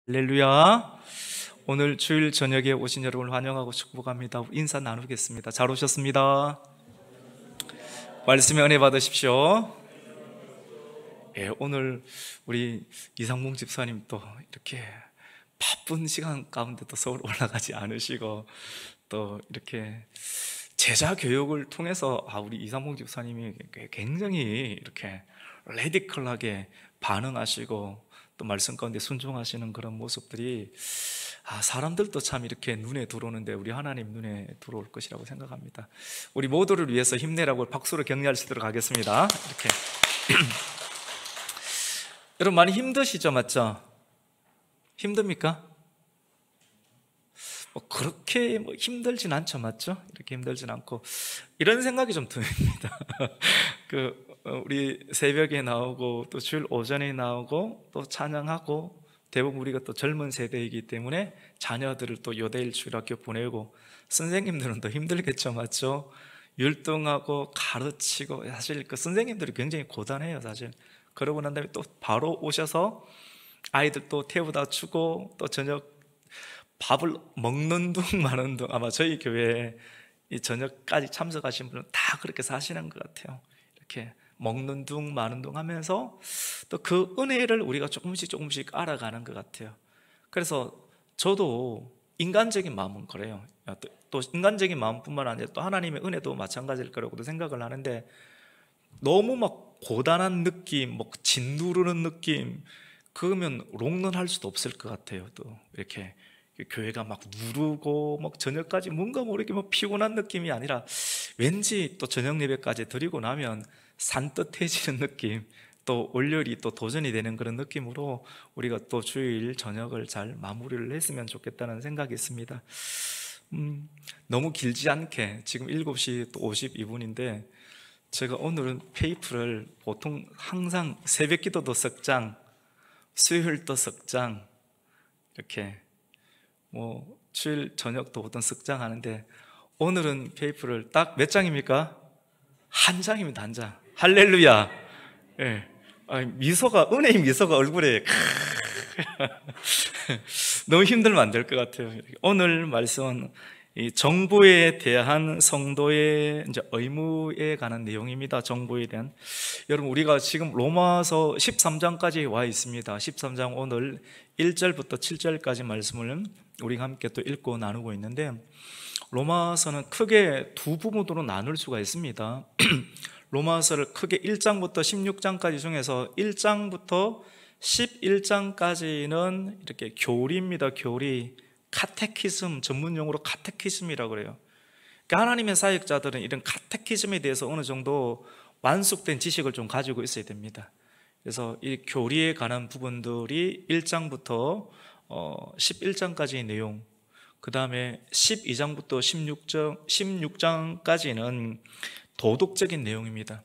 할렐루야. 오늘 주일 저녁에 오신 여러분을 환영하고 축복합니다. 인사 나누겠습니다. 잘 오셨습니다. 말씀의 은혜 받으십시오. 예, 오늘 우리 이상봉 집사님 또 이렇게 바쁜 시간 가운데 또 서울 올라가지 않으시고 또 이렇게 제자 교육을 통해서 우리 이상봉 집사님이 굉장히 이렇게 레디컬하게 반응하시고 또 말씀 가운데 순종하시는 그런 모습들이 사람들도 참 이렇게 눈에 들어오는데 우리 하나님 눈에 들어올 것이라고 생각합니다. 우리 모두를 위해서 힘내라고 박수로 격려할 수 있도록 하겠습니다. 이렇게 여러분 많이 힘드시죠? 맞죠? 힘듭니까? 그렇게 힘들진 않죠, 맞죠? 이렇게 힘들진 않고 이런 생각이 좀 듭니다. 우리 새벽에 나오고 또 주일 오전에 나오고 또 찬양하고 대부분 우리가 또 젊은 세대이기 때문에 자녀들을 또 요대일 주일학교 보내고 선생님들은 더 힘들겠죠, 맞죠? 율동하고 가르치고 사실 그 선생님들이 굉장히 고단해요, 사실. 그러고 난 다음에 또 바로 오셔서 아이들 또 태우다 주고 또 저녁 밥을 먹는 둥 마는 둥 아마 저희 교회에 이 저녁까지 참석하신 분은 다 그렇게 사시는 것 같아요. 이렇게 먹는 둥 마는 둥 하면서 또 그 은혜를 우리가 조금씩 알아가는 것 같아요. 그래서 저도 인간적인 마음은 그래요. 또 인간적인 마음뿐만 아니라 또 하나님의 은혜도 마찬가지일 거라고도 생각을 하는데 너무 막 고단한 느낌, 막 짓누르는 느낌 그러면 롱런할 수도 없을 것 같아요. 또 이렇게 교회가 막 누르고 막 저녁까지 뭔가 모르게 막 피곤한 느낌이 아니라 왠지 또 저녁 예배까지 드리고 나면 산뜻해지는 느낌, 또 월요일이 또 도전이 되는 그런 느낌으로 우리가 또 주일 저녁을 잘 마무리를 했으면 좋겠다는 생각이 있습니다. 너무 길지 않게 지금 7시 또 52분인데 제가 오늘은 페이프를 보통 항상 새벽 기도도 석 장, 수요일도 석 장, 이렇게 주일 저녁도 보통 석 장 하는데 오늘은 페이프를 딱 몇 장입니까? 한 장입니다, 한 장. 할렐루야. 예. 미소가, 은혜의 미소가 얼굴에 너무 힘들면 안 될 것 같아요. 오늘 말씀은 이 정부에 대한 성도의 이제 의무에 관한 내용입니다. 정부에 대한. 여러분, 우리가 지금 로마서 13장까지 와 있습니다. 13장 오늘 1절부터 7절까지 말씀을 우리가 함께 또 읽고 나누고 있는데, 로마서는 크게 두 부분으로 나눌 수가 있습니다. 로마서를 크게 1장부터 16장까지 중에서 1장부터 11장까지는 이렇게 교리입니다. 교리. 카테키즘, 전문용어로 카테키즘이라고 그래요. 그러니까 하나님의 사역자들은 이런 카테키즘에 대해서 어느 정도 완숙된 지식을 좀 가지고 있어야 됩니다. 그래서 이 교리에 관한 부분들이 1장부터 11장까지의 내용, 그 다음에 12장부터 16장까지는 도덕적인 내용입니다.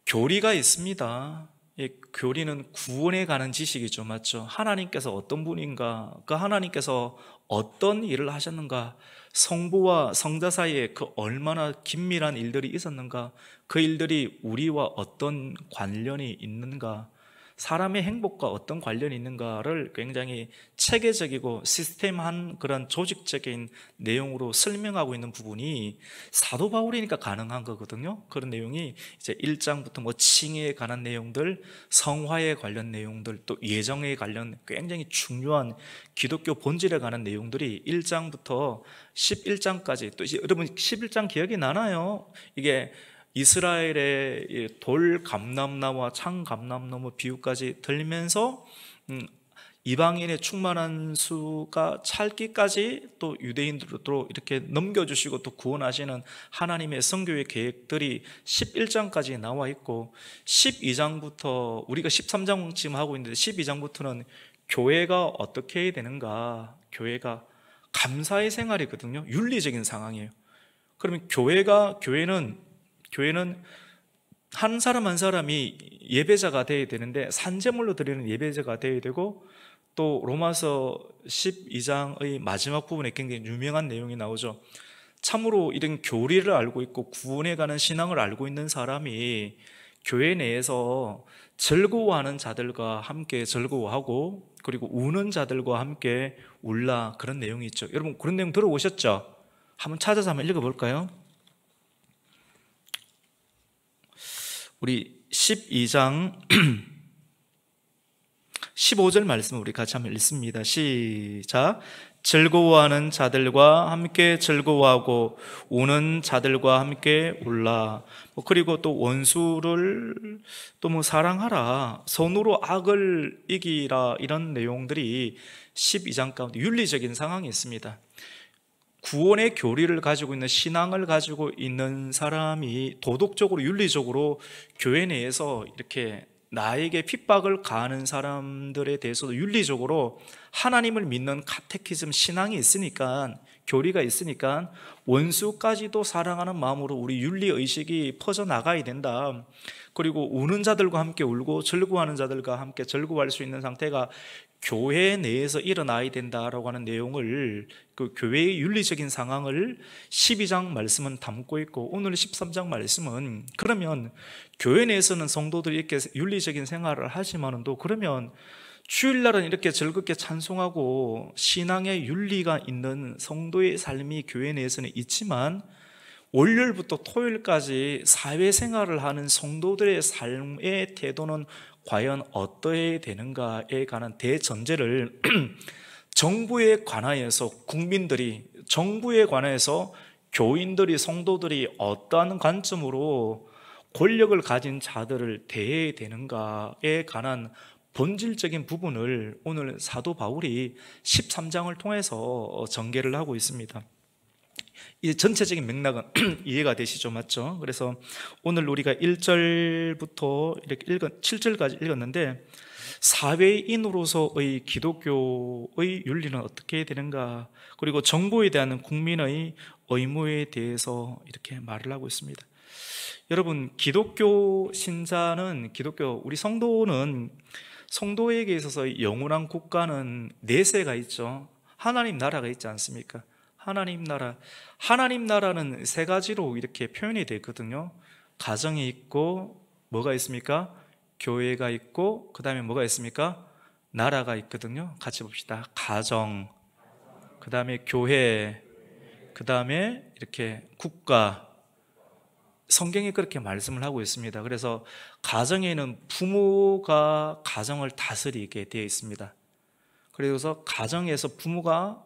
교리가 있습니다. 이 교리는 구원에 관한 지식이죠, 맞죠? 하나님께서 어떤 분인가, 그 하나님께서 어떤 일을 하셨는가, 성부와 성자 사이에 그 얼마나 긴밀한 일들이 있었는가, 그 일들이 우리와 어떤 관련이 있는가, 사람의 행복과 어떤 관련이 있는가를 굉장히 체계적이고 시스템한 그런 조직적인 내용으로 설명하고 있는 부분이 사도 바울이니까 가능한 거거든요. 그런 내용이 이제 1장부터 칭의에 관한 내용들, 성화에 관련 내용들, 또 예정에 관련 굉장히 중요한 기독교 본질에 관한 내용들이 1장부터 11장까지, 또 여러분 11장 기억이 나나요? 이게 이스라엘의 돌 감람나무와 창 감람나무 비유까지 들리면서 이방인의 충만한 수가 찰기까지 또 유대인들로 이렇게 넘겨주시고 또 구원하시는 하나님의 선교의 계획들이 11장까지 나와 있고, 12장부터 우리가 13장 지금 하고 있는데 12장부터는 교회가 어떻게 해야 되는가, 교회가 감사의 생활이거든요. 윤리적인 상황이에요. 그러면 교회는 한 사람 한 사람이 예배자가 되어야 되는데 산제물로 드리는 예배자가 되어야 되고, 또 로마서 12장의 마지막 부분에 굉장히 유명한 내용이 나오죠. 참으로 이런 교리를 알고 있고 구원에 관한 신앙을 알고 있는 사람이 교회 내에서 즐거워하는 자들과 함께 즐거워하고 그리고 우는 자들과 함께 울라, 그런 내용이 있죠. 여러분 그런 내용 들어오셨죠? 한번 찾아서 한번 읽어볼까요? 우리 12장 15절 말씀을 우리 같이 한번 읽습니다. 시작. 즐거워하는 자들과 함께 즐거워하고 우는 자들과 함께 울라. 그리고 또 원수를 또 사랑하라, 손으로 악을 이기라, 이런 내용들이 12장 가운데 윤리적인 상황이 있습니다. 구원의 교리를 가지고 있는, 신앙을 가지고 있는 사람이 도덕적으로 윤리적으로 교회 내에서 이렇게 나에게 핍박을 가하는 사람들에 대해서도 윤리적으로 하나님을 믿는 카테키즘 신앙이 있으니까, 교리가 있으니까 원수까지도 사랑하는 마음으로 우리 윤리의식이 퍼져나가야 된다. 그리고 우는 자들과 함께 울고 즐거워하는 자들과 함께 즐거워할 수 있는 상태가 교회 내에서 일어나야 된다라고 하는 내용을, 그 교회의 윤리적인 상황을 12장 말씀은 담고 있고, 오늘 13장 말씀은 그러면 교회 내에서는 성도들이 이렇게 윤리적인 생활을 하지만은 또 그러면 주일날은 이렇게 즐겁게 찬송하고 신앙의 윤리가 있는 성도의 삶이 교회 내에서는 있지만 월요일부터 토요일까지 사회생활을 하는 성도들의 삶의 태도는 과연 어떠해야 되는가에 관한 대전제를 정부에 관하여서 국민들이, 정부에 관해서 교인들이, 성도들이 어떠한 관점으로 권력을 가진 자들을 대해야 되는가에 관한 본질적인 부분을 오늘 사도 바울이 13장을 통해서 전개를 하고 있습니다. 이 전체적인 맥락은 이해가 되시죠? 맞죠? 그래서 오늘 우리가 1절부터 이렇게 7절까지 읽었는데, 사회인으로서의 기독교의 윤리는 어떻게 해야 되는가, 그리고 정부에 대한 국민의 의무에 대해서 이렇게 말을 하고 있습니다. 여러분, 기독교 신자는, 우리 성도는, 성도에게 있어서 영원한 국가는 내세가 있죠. 하나님 나라가 있지 않습니까? 하나님 나라는 세 가지로 이렇게 표현이 되거든요. 가정이 있고, 뭐가 있습니까? 교회가 있고, 그 다음에 뭐가 있습니까? 나라가 있거든요. 같이 봅시다. 가정, 그 다음에 교회, 그 다음에 이렇게 국가. 성경이 그렇게 말씀을 하고 있습니다. 그래서 가정에는 부모가 가정을 다스리게 되어 있습니다. 그래서 가정에서 부모가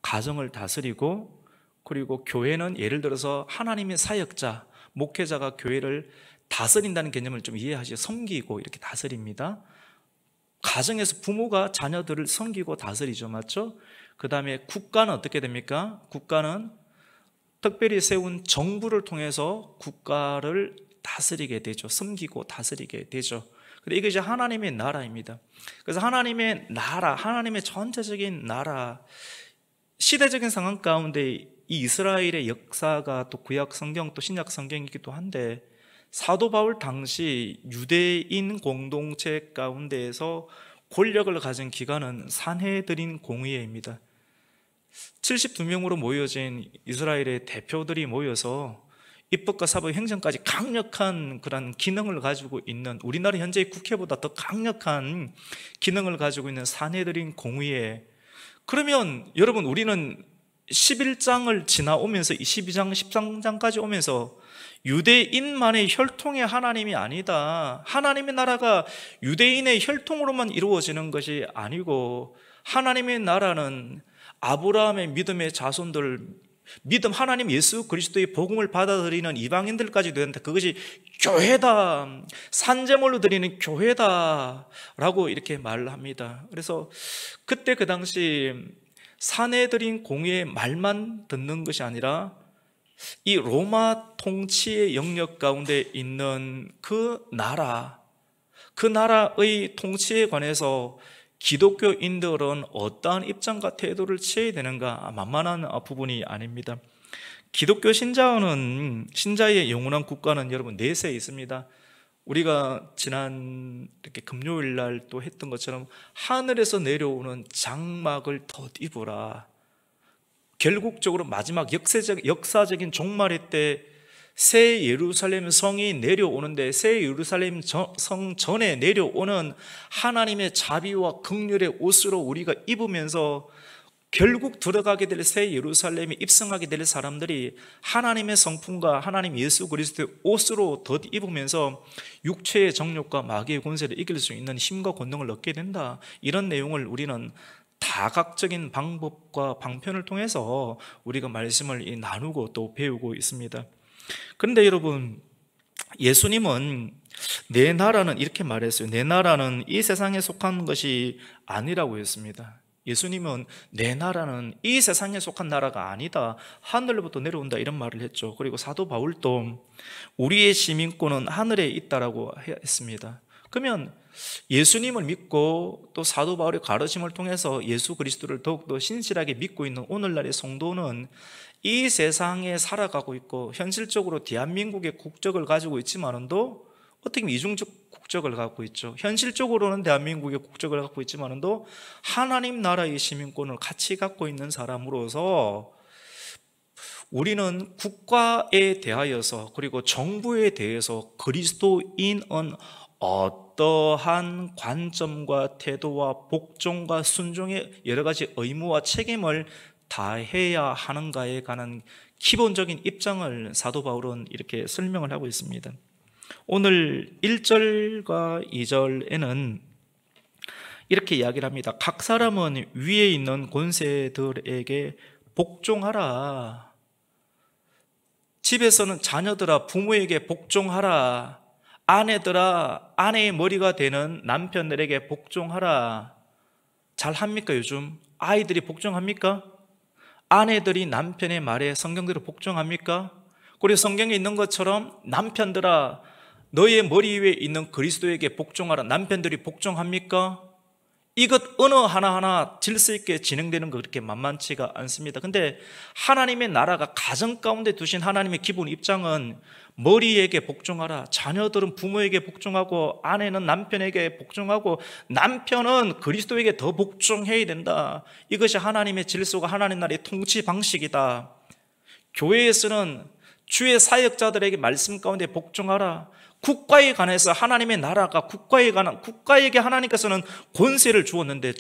가정을 다스리고, 그리고 교회는 예를 들어서 하나님의 사역자, 목회자가 교회를 다스린다는 개념을 좀 이해하시죠. 섬기고 이렇게 다스립니다. 가정에서 부모가 자녀들을 섬기고 다스리죠. 맞죠? 그 다음에 국가는 어떻게 됩니까? 국가는 특별히 세운 정부를 통해서 국가를 다스리게 되죠. 섬기고 다스리게 되죠. 근데 이게 이제 하나님의 나라입니다. 그래서 하나님의 나라, 하나님의 전체적인 나라, 시대적인 상황 가운데 이 이스라엘의 역사가 또 구약 성경 또 신약 성경이기도 한데, 사도 바울 당시 유대인 공동체 가운데에서 권력을 가진 기관은 산헤드린 공의회입니다. 72명으로 모여진 이스라엘의 대표들이 모여서 입법과 사법, 행정까지 강력한 그런 기능을 가지고 있는, 우리나라 현재의 국회보다 더 강력한 기능을 가지고 있는 산헤드린 공의회. 그러면 여러분, 우리는 11장을 지나오면서 22장, 13장까지 오면서 유대인만의 혈통의 하나님이 아니다, 하나님의 나라가 유대인의 혈통으로만 이루어지는 것이 아니고, 하나님의 나라는 아브라함의 믿음의 자손들, 믿음 하나님 예수 그리스도의 복음을 받아들이는 이방인들까지 되는데, 그것이 교회다, 산제물로 드리는 교회다 라고 이렇게 말을 합니다. 그래서 그때 그 당시 산헤드린 공의의 말만 듣는 것이 아니라 이 로마 통치의 영역 가운데 있는 그 나라의 통치에 관해서 기독교인들은 어떠한 입장과 태도를 취해야 되는가, 만만한 부분이 아닙니다. 기독교 신자의 영원한 국가는 여러분 내세에 있습니다. 우리가 지난 이렇게 금요일 날 또 했던 것처럼 하늘에서 내려오는 장막을 덧입으라. 결국적으로 마지막 역사적인 종말의 때 새 예루살렘 성이 내려오는데 새 예루살렘 성 전에 내려오는 하나님의 자비와 긍휼의 옷으로 우리가 입으면서 결국 들어가게 될 새 예루살렘에 입성하게 될 사람들이 하나님의 성품과 하나님 예수 그리스도의 옷으로 덧입으면서 육체의 정욕과 마귀의 권세를 이길 수 있는 힘과 권능을 얻게 된다. 이런 내용을 우리는 다각적인 방법과 방편을 통해서 우리가 말씀을 나누고 또 배우고 있습니다. 그런데 여러분, 예수님은 내 나라는 이렇게 말했어요. 내 나라는 이 세상에 속한 것이 아니라고 했습니다. 예수님은 내 나라는 이 세상에 속한 나라가 아니다, 하늘로부터 내려온다, 이런 말을 했죠. 그리고 사도 바울도 우리의 시민권은 하늘에 있다라고 했습니다. 그러면 예수님을 믿고 또 사도 바울의 가르침을 통해서 예수 그리스도를 더욱더 신실하게 믿고 있는 오늘날의 성도는 이 세상에 살아가고 있고 현실적으로 대한민국의 국적을 가지고 있지만도 어떻게 보면 이중적 국적을 갖고 있죠. 현실적으로는 대한민국의 국적을 갖고 있지만도 하나님 나라의 시민권을 같이 갖고 있는 사람으로서 우리는 국가에 대하여서 그리고 정부에 대해서 그리스도인은 어떠한 관점과 태도와 복종과 순종의 여러 가지 의무와 책임을 다해야 하는가에 관한 기본적인 입장을 사도 바울은 이렇게 설명을 하고 있습니다. 오늘 1절과 2절에는 이렇게 이야기를 합니다. 각 사람은 위에 있는 권세들에게 복종하라. 집에서는 자녀들아 부모에게 복종하라. 아내들아 아내의 머리가 되는 남편들에게 복종하라. 잘 합니까? 요즘 아이들이 복종합니까? 아내들이 남편의 말에 성경대로 복종합니까? 그리고 성경에 있는 것처럼 남편들아 너의 머리 위에 있는 그리스도에게 복종하라. 남편들이 복종합니까? 이것 어느 하나하나 질서 있게 진행되는 거 그렇게 만만치가 않습니다. 근데 하나님의 나라가 가정 가운데 두신 하나님의 기본 입장은 머리에게 복종하라. 자녀들은 부모에게 복종하고 아내는 남편에게 복종하고 남편은 그리스도에게 더 복종해야 된다. 이것이 하나님의 질서가 하나님 나라의 통치 방식이다. 교회에서는 주의 사역자들에게 말씀 가운데 복종하라. 국가에 관해서 하나님의 나라가 국가에게 하나님께서는 권세를 주었는데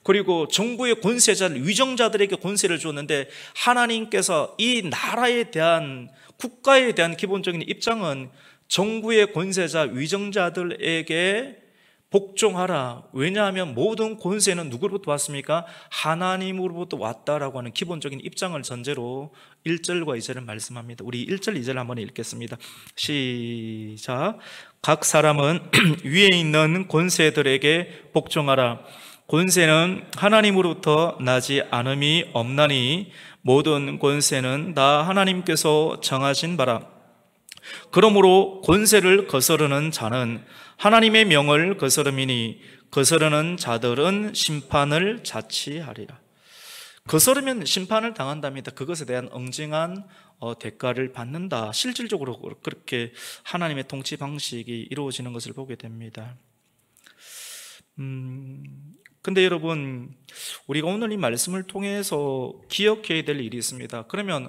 그리고 정부의 권세자들, 위정자들에게 권세를 주었는데 하나님께서 이 나라에 대한 국가에 대한 기본적인 입장은 정부의 권세자, 위정자들에게 복종하라. 왜냐하면 모든 권세는 누구로부터 왔습니까? 하나님으로부터 왔다라고 하는 기본적인 입장을 전제로 1절과 2절을 말씀합니다. 우리 1절, 2절 한번 읽겠습니다. 시작. 각 사람은 위에 있는 권세들에게 복종하라. 권세는 하나님으로부터 나지 않음이 없나니 모든 권세는 다 하나님께서 정하신 바라. 그러므로 권세를 거스르는 자는 하나님의 명을 거스름이니 거스르는 자들은 심판을 자취하리라. 거스르면 심판을 당한답니다. 그것에 대한 응징한 대가를 받는다. 실질적으로 그렇게 하나님의 통치 방식이 이루어지는 것을 보게 됩니다. 근데 여러분, 우리가 오늘 이 말씀을 통해서 기억해야 될 일이 있습니다. 그러면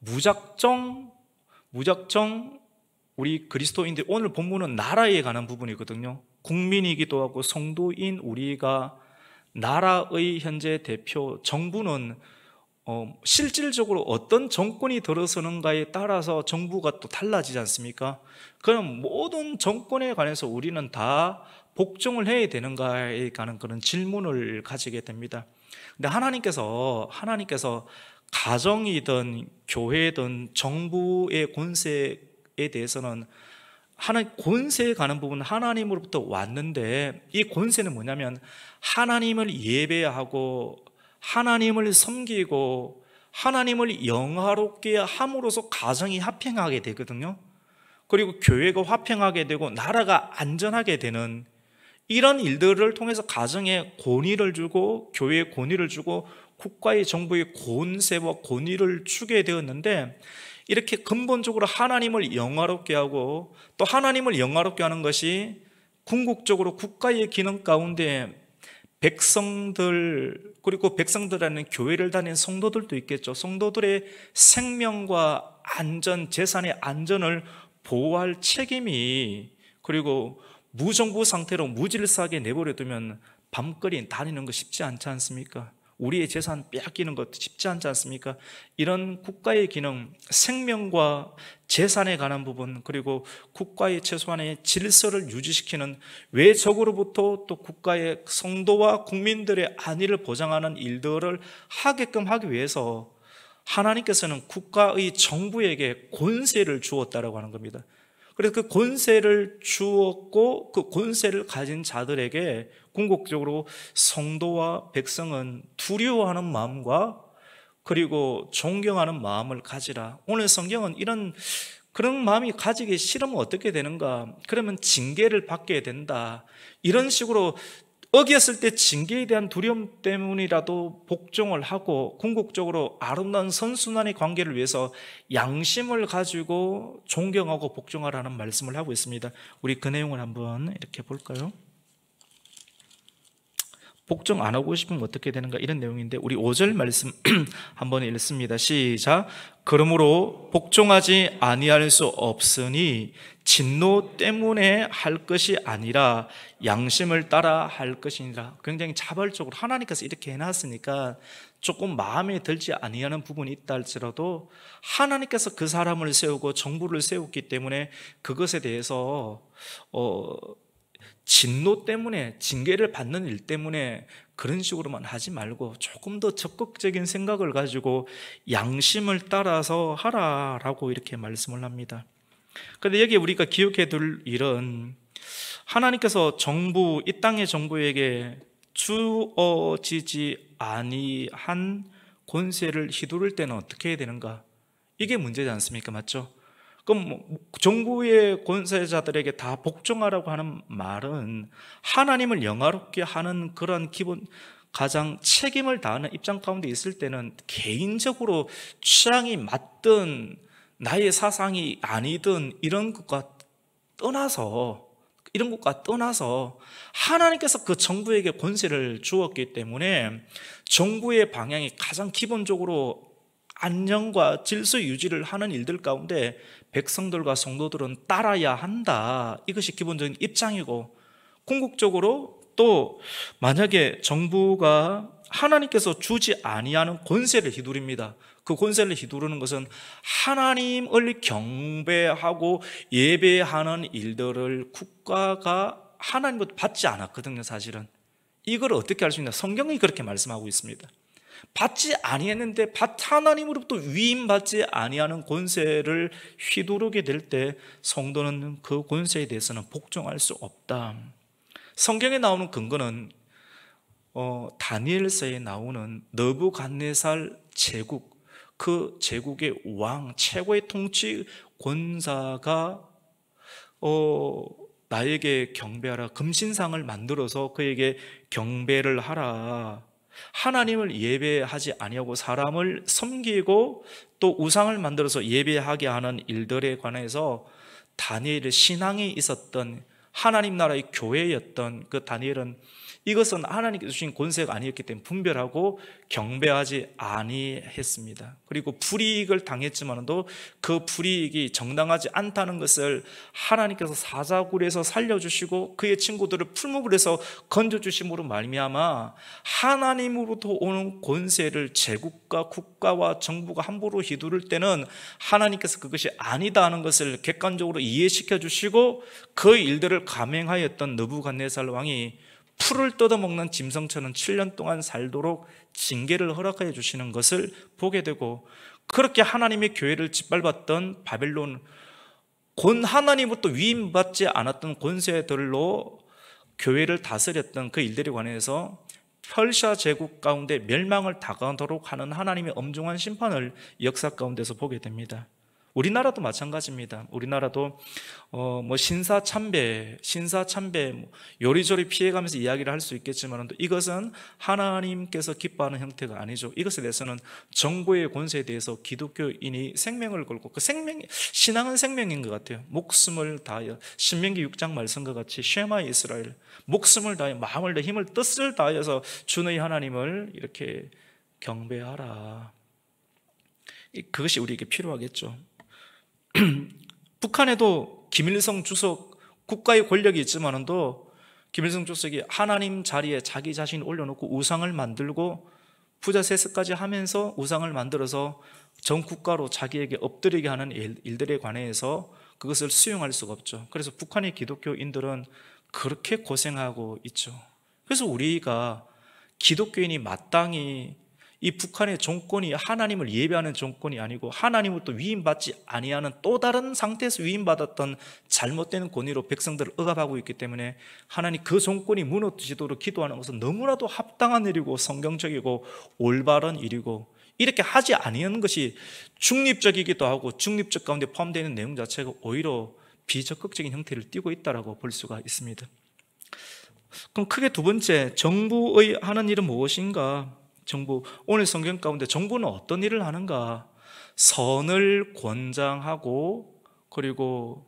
무작정 우리 그리스도인들, 오늘 본문은 나라에 관한 부분이거든요. 국민이기도 하고 성도인 우리가 나라의 현재 대표 정부는 실질적으로 어떤 정권이 들어서는가에 따라서 정부가 또 달라지지 않습니까? 그럼 모든 정권에 관해서 우리는 다 복종을 해야 되는가에 관한 그런 질문을 가지게 됩니다. 근데 하나님께서 가정이든 교회든 정부의 권세에 대해서는 권세에 관한 부분은 하나님으로부터 왔는데, 이 권세는 뭐냐면 하나님을 예배하고 하나님을 섬기고 하나님을 영화롭게 함으로써 가정이 화평하게 되거든요. 그리고 교회가 화평하게 되고 나라가 안전하게 되는 이런 일들을 통해서 가정에 권위를 주고 교회에 권위를 주고 국가의 정부의 권세와 권위를 주게 되었는데, 이렇게 근본적으로 하나님을 영화롭게 하고 또 하나님을 영화롭게 하는 것이 궁극적으로 국가의 기능 가운데 백성들, 그리고 백성들 안에 교회를 다니는 성도들도 있겠죠. 성도들의 생명과 안전, 재산의 안전을 보호할 책임이, 그리고 무정부 상태로 무질서하게 내버려 두면 밤거리 다니는 거 쉽지 않지 않습니까? 우리의 재산 빼앗기는 것도 쉽지 않지 않습니까? 이런 국가의 기능, 생명과 재산에 관한 부분, 그리고 국가의 최소한의 질서를 유지시키는 외적으로부터 또 국가의 성도와 국민들의 안위를 보장하는 일들을 하게끔 하기 위해서 하나님께서는 국가의 정부에게 권세를 주었다라고 하는 겁니다. 그래서 그 권세를 주었고 그 권세를 가진 자들에게 궁극적으로 성도와 백성은 두려워하는 마음과 그리고 존경하는 마음을 가지라. 오늘 성경은 그런 마음이 가지기 싫으면 어떻게 되는가? 그러면 징계를 받게 된다. 이런 식으로 어겼을 때 징계에 대한 두려움 때문이라도 복종을 하고 궁극적으로 아름다운 선순환의 관계를 위해서 양심을 가지고 존경하고 복종하라는 말씀을 하고 있습니다. 우리 그 내용을 한번 이렇게 볼까요? 복종 안 하고 싶으면 어떻게 되는가, 이런 내용인데 우리 5절 말씀 한번 읽습니다. 시작. 그러므로 복종하지 아니할 수 없으니 진노 때문에 할 것이 아니라 양심을 따라 할 것이니라. 굉장히 자발적으로 하나님께서 이렇게 해놨으니까 조금 마음에 들지 아니하는 부분이 있다 할지라도 하나님께서 그 사람을 세우고 정부를 세웠기 때문에 그것에 대해서 진노 때문에, 징계를 받는 일 때문에 그런 식으로만 하지 말고 조금 더 적극적인 생각을 가지고 양심을 따라서 하라라고 이렇게 말씀을 합니다. 그런데 여기 우리가 기억해야 될 일은 하나님께서 정부, 이 땅의 정부에게 주어지지 아니한 권세를 휘두를 때는 어떻게 해야 되는가? 이게 문제지 않습니까? 맞죠? 그럼 정부의 권세자들에게 다 복종하라고 하는 말은 하나님을 영화롭게 하는 그런 기본, 가장 책임을 다하는 입장 가운데 있을 때는 개인적으로 취향이 맞든 나의 사상이 아니든 이런 것과 떠나서 하나님께서 그 정부에게 권세를 주었기 때문에 정부의 방향이 가장 기본적으로 안녕과 질서 유지를 하는 일들 가운데 백성들과 성도들은 따라야 한다. 이것이 기본적인 입장이고, 궁극적으로 또 만약에 정부가 하나님께서 주지 아니하는 권세를 휘두릅니다. 그 권세를 휘두르는 것은 하나님을 경배하고 예배하는 일들을 국가가 하나님부터 받지 않았거든요. 사실은 이걸 어떻게 할 수 있나? 성경이 그렇게 말씀하고 있습니다. 받지 아니했는데 하나님으로부터 위임받지 아니하는 권세를 휘두르게 될 때 성도는 그 권세에 대해서는 복종할 수 없다. 성경에 나오는 근거는 다니엘서에 나오는 느부갓네살 제국, 그 제국의 왕, 최고의 통치 권사가 나에게 경배하라, 금신상을 만들어서 그에게 경배를 하라, 하나님을 예배하지 아니하고 사람을 섬기고 또 우상을 만들어서 예배하게 하는 일들에 관해서 다니엘의 신앙에 있었던 하나님 나라의 교회였던 그 다니엘은 이것은 하나님께서 주신 권세가 아니었기 때문에 분별하고 경배하지 아니했습니다. 그리고 불이익을 당했지만도 그 불이익이 정당하지 않다는 것을 하나님께서 사자굴에서 살려주시고 그의 친구들을 풀무불에서 건져주심으로 말미암아 하나님으로부터 오는 권세를 제국과 국가와 정부가 함부로 휘두를 때는 하나님께서 그것이 아니다 하는 것을 객관적으로 이해시켜 주시고 그 일들을 감행하였던 느부갓네살 왕이 풀을 뜯어먹는 짐승처럼 7년 동안 살도록 징계를 허락하여 주시는 것을 보게 되고, 그렇게 하나님의 교회를 짓밟았던 바벨론, 하나님부터 위임받지 않았던 권세들로 교회를 다스렸던 그 일들에 관해서 퍼시아 제국 가운데 멸망을 당하도록 하는 하나님의 엄중한 심판을 역사 가운데서 보게 됩니다. 우리나라도 마찬가지입니다. 우리나라도 뭐 신사참배 뭐 요리조리 피해가면서 이야기를 할 수 있겠지만, 이것은 하나님께서 기뻐하는 형태가 아니죠. 이것에 대해서는 정부의 권세에 대해서 기독교인이 생명을 걸고, 그 신앙은 생명인 것 같아요. 목숨을 다하여, 신명기 6장 말씀과 같이 쉐마 이스라엘, 목숨을 다하여, 마음을 다하여, 힘을, 뜻을 다하여서 주 너희 하나님을 이렇게 경배하라. 그것이 우리에게 필요하겠죠. 북한에도 김일성 주석, 국가의 권력이 있지만도 김일성 주석이 하나님 자리에 자기 자신을 올려놓고 우상을 만들고 부자 세습까지 하면서 우상을 만들어서 전 국가로 자기에게 엎드리게 하는 일들에 관해서 그것을 수용할 수가 없죠. 그래서 북한의 기독교인들은 그렇게 고생하고 있죠. 그래서 우리가 기독교인이 마땅히 이 북한의 정권이 하나님을 예배하는 정권이 아니고 하나님을 또 위임받지 아니하는 또 다른 상태에서 위임받았던 잘못된 권위로 백성들을 억압하고 있기 때문에 하나님 그 정권이 무너지도록 기도하는 것은 너무나도 합당한 일이고 성경적이고 올바른 일이고, 이렇게 하지 아니하는 것이 중립적이기도 하고 중립적 가운데 포함되어 있는 내용 자체가 오히려 비적극적인 형태를 띠고 있다고 볼 수가 있습니다. 그럼 크게 두 번째, 정부의 하는 일은 무엇인가? 정부, 오늘 성경 가운데 정부는 어떤 일을 하는가? 선을 권장하고 그리고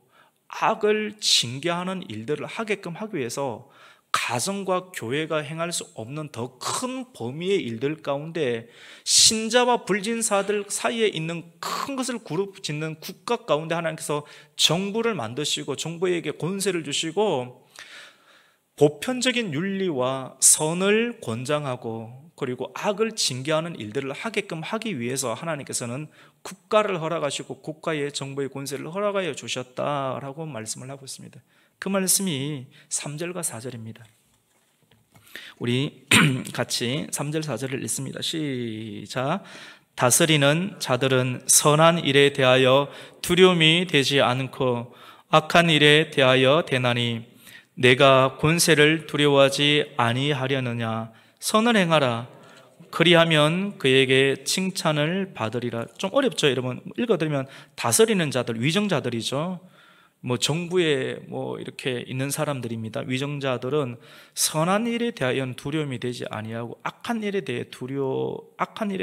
악을 징계하는 일들을 하게끔 하기 위해서 가정과 교회가 행할 수 없는 더 큰 범위의 일들 가운데 신자와 불신자들 사이에 있는 큰 것을 그룹 짓는 국가 가운데 하나님께서 정부를 만드시고 정부에게 권세를 주시고 보편적인 윤리와 선을 권장하고 그리고 악을 징계하는 일들을 하게끔 하기 위해서 하나님께서는 국가를 허락하시고 국가의 정부의 권세를 허락하여 주셨다라고 말씀을 하고 있습니다. 그 말씀이 3절과 4절입니다. 우리 같이 3절 4절을 읽습니다. 시작. 다스리는 자들은 선한 일에 대하여 두려움이 되지 않고 악한 일에 대하여 되나니 내가 권세를 두려워하지 아니하려느냐. 선을 행하라. 그리하면 그에게 칭찬을 받으리라. 좀 어렵죠, 여러분? 읽어드리면 다스리는 자들, 위정자들이죠. 뭐 정부에 뭐 이렇게 있는 사람들입니다. 위정자들은 선한 일에 대하여 두려움이 되지 아니하고 악한 일에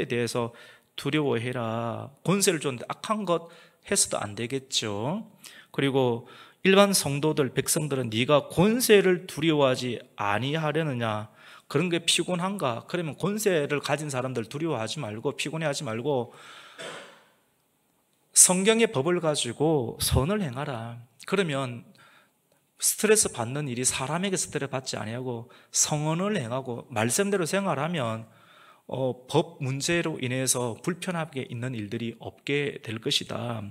대해서 두려워해라. 권세를 줬는데 악한 것 해서도 안 되겠죠. 그리고 일반 성도들, 백성들은 네가 권세를 두려워하지 아니하려느냐. 그런 게 피곤한가? 그러면 권세를 가진 사람들 두려워하지 말고 피곤해하지 말고 성경의 법을 가지고 선을 행하라. 그러면 스트레스 받는 일이 사람에게 스트레스 받지 아니하고 성언을 행하고 말씀대로 생활하면 법 문제로 인해서 불편하게 있는 일들이 없게 될 것이다.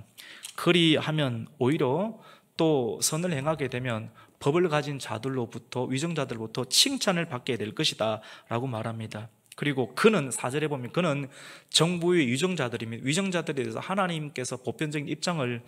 그리하면 오히려 또 선을 행하게 되면 법을 가진 자들로부터, 위정자들로부터 칭찬을 받게 될 것이다 라고 말합니다. 그리고 그는 4절에 보면 그는 정부의 위정자들입니다. 위정자들에 대해서 하나님께서 보편적인 입장을,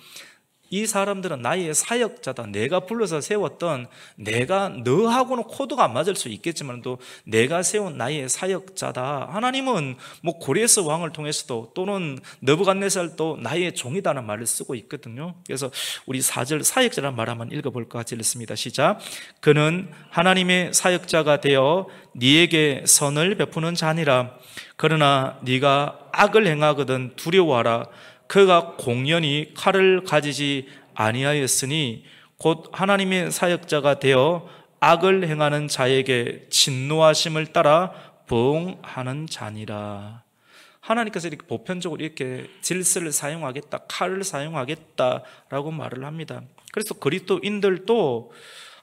이 사람들은 나의 사역자다. 내가 불러서 세웠던, 내가 너하고는 코드가 안 맞을 수 있겠지만 또 내가 세운 나의 사역자다. 하나님은 뭐 고레스 왕을 통해서도 또는 느부갓네살도 나의 종이다는 말을 쓰고 있거든요. 그래서 우리 4절 사역자라는 말 한번 읽어볼까 같이 읽습니다. 시작. 그는 하나님의 사역자가 되어 네에게 선을 베푸는 자니라. 그러나 네가 악을 행하거든 두려워하라. 그가 공연히 칼을 가지지 아니하였으니 곧 하나님의 사역자가 되어 악을 행하는 자에게 진노하심을 따라 보응하는 자니라. 하나님께서 이렇게 보편적으로 이렇게 질서를 사용하겠다, 칼을 사용하겠다라고 말을 합니다. 그래서 그리스도인들도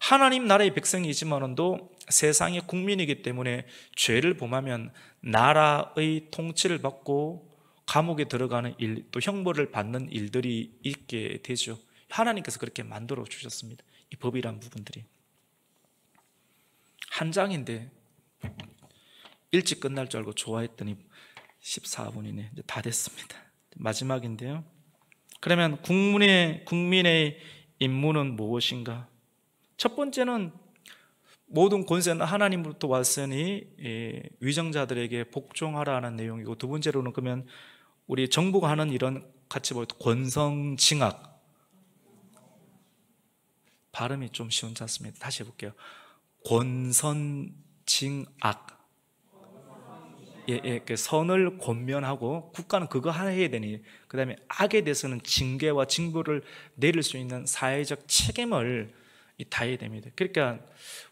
하나님 나라의 백성이지만도 세상의 국민이기 때문에 죄를 범하면 나라의 통치를 받고 감옥에 들어가는 일, 또 형벌을 받는 일들이 있게 되죠. 하나님께서 그렇게 만들어 주셨습니다. 이 법이란 부분들이 한 장인데 일찍 끝날 줄 알고 좋아했더니 14분이네. 이제 다 됐습니다. 마지막인데요. 그러면 국민의 임무는 무엇인가? 첫 번째는 모든 권세는 하나님으로부터 왔으니 위정자들에게 복종하라는 내용이고, 두 번째로는 그러면 우리 정부가 하는 일은 같이 보여도 권성징악. 발음이 좀 쉬운지 않습니다. 다시 해볼게요. 권선징악. 그 선을 권면하고 국가는 그거 하나 해야 되니, 그 다음에 악에 대해서는 징계와 징벌을 내릴 수 있는 사회적 책임을 다해야 됩니다. 그러니까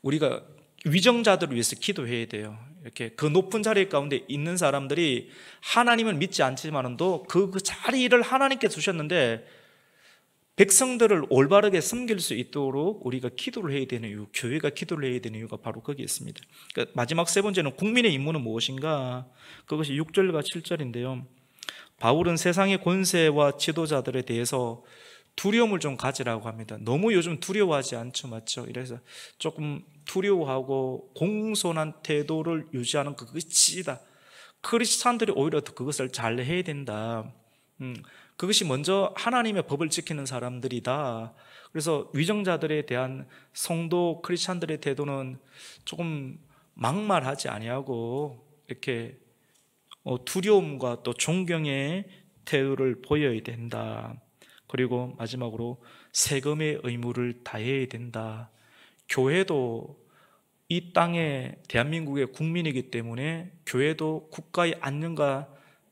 우리가 위정자들을 위해서 기도해야 돼요. 이렇게 그 높은 자리 가운데 있는 사람들이 하나님을 믿지 않지만도 그 자리를 하나님께 주셨는데 백성들을 올바르게 섬길 수 있도록 우리가 기도를 해야 되는 이유, 교회가 기도를 해야 되는 이유가 바로 거기에 있습니다. 그러니까 마지막 세 번째는 국민의 임무는 무엇인가? 그것이 6절과 7절인데요. 바울은 세상의 권세와 지도자들에 대해서 두려움을 좀 가지라고 합니다. 너무 요즘 두려워하지 않죠, 맞죠? 이래서 조금 두려워하고 공손한 태도를 유지하는 그것이다. 크리스찬들이 오히려 더 그것을 잘 해야 된다. 그것이 먼저 하나님의 법을 지키는 사람들이다. 그래서 위정자들에 대한 성도 크리스찬들의 태도는 조금 막말하지 아니하고 이렇게 두려움과 또 존경의 태도를 보여야 된다. 그리고 마지막으로 세금의 의무를 다해야 된다. 교회도 이 땅에 대한민국의 국민이기 때문에 교회도 국가의 안녕과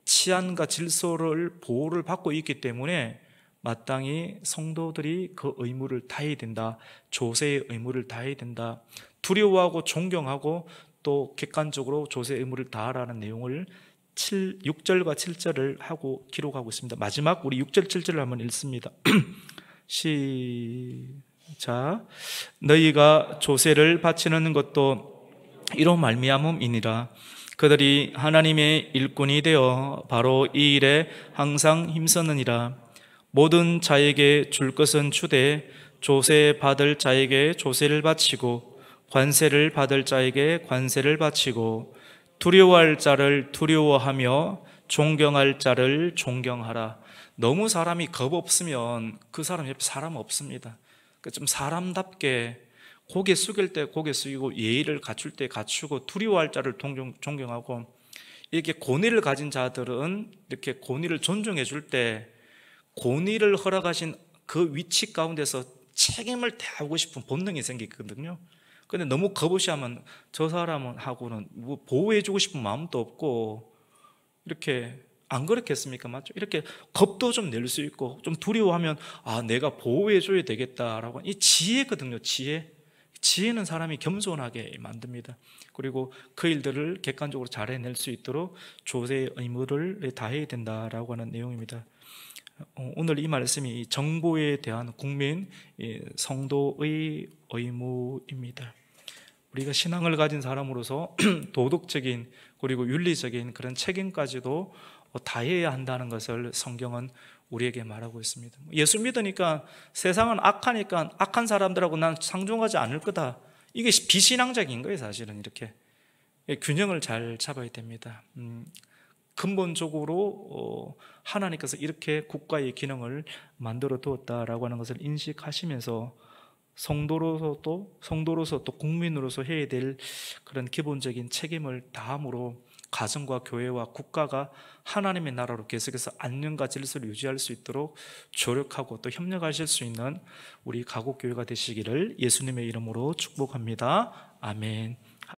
치안과 질서를 보호를 받고 있기 때문에 마땅히 성도들이 그 의무를 다해야 된다. 조세의 의무를 다해야 된다. 두려워하고 존경하고 또 객관적으로 조세의 의무를 다하라는 내용을 6절과 7절을 하고 기록하고 있습니다. 마지막 우리 6절 7절을 한번 읽습니다. 시작. 너희가 조세를 바치는 것도 이로 말미암음이니라. 그들이 하나님의 일꾼이 되어 바로 이 일에 항상 힘쓰느니라. 모든 자에게 줄 것은 주되 조세 받을 자에게 조세를 바치고 관세를 받을 자에게 관세를 바치고 두려워할 자를 두려워하며 존경할 자를 존경하라. 너무 사람이 겁 없으면 그 사람 옆에 사람 없습니다. 그러니까 좀 사람답게 고개 숙일 때 고개 숙이고 예의를 갖출 때 갖추고 두려워할 자를 존경하고, 이렇게 권위를 가진 자들은 이렇게 권위를 존중해 줄 때 권위를 허락하신 그 위치 가운데서 책임을 다하고 싶은 본능이 생기거든요. 근데 너무 겁없이하면 저 사람하고는 뭐 보호해주고 싶은 마음도 없고, 이렇게 안 그렇겠습니까? 맞죠? 이렇게 겁도 좀 낼 수 있고 좀 두려워하면 내가 보호해줘야 되겠다라고, 이 지혜거든요. 지혜는 사람이 겸손하게 만듭니다. 그리고 그 일들을 객관적으로 잘 해낼 수 있도록 조세의 의무를 다해야 된다라고 하는 내용입니다. 오늘 이 말씀이 정보에 대한 국민 성도의 의무입니다. 우리가 신앙을 가진 사람으로서 도덕적인 그리고 윤리적인 그런 책임까지도 다해야 한다는 것을 성경은 우리에게 말하고 있습니다. 예수 믿으니까 세상은 악하니까 악한 사람들하고 난 상종하지 않을 거다. 이게 비신앙적인 거예요. 사실은 이렇게 균형을 잘 잡아야 됩니다. 근본적으로 하나님께서 이렇게 국가의 기능을 만들어 두었다라고 하는 것을 인식하시면서 성도로서 또 국민으로서 해야 될 그런 기본적인 책임을 다함으로 가정과 교회와 국가가 하나님의 나라로 계속해서 안녕과 질서를 유지할 수 있도록 조력하고 또 협력하실 수 있는 우리 가곡교회가 되시기를 예수님의 이름으로 축복합니다. 아멘.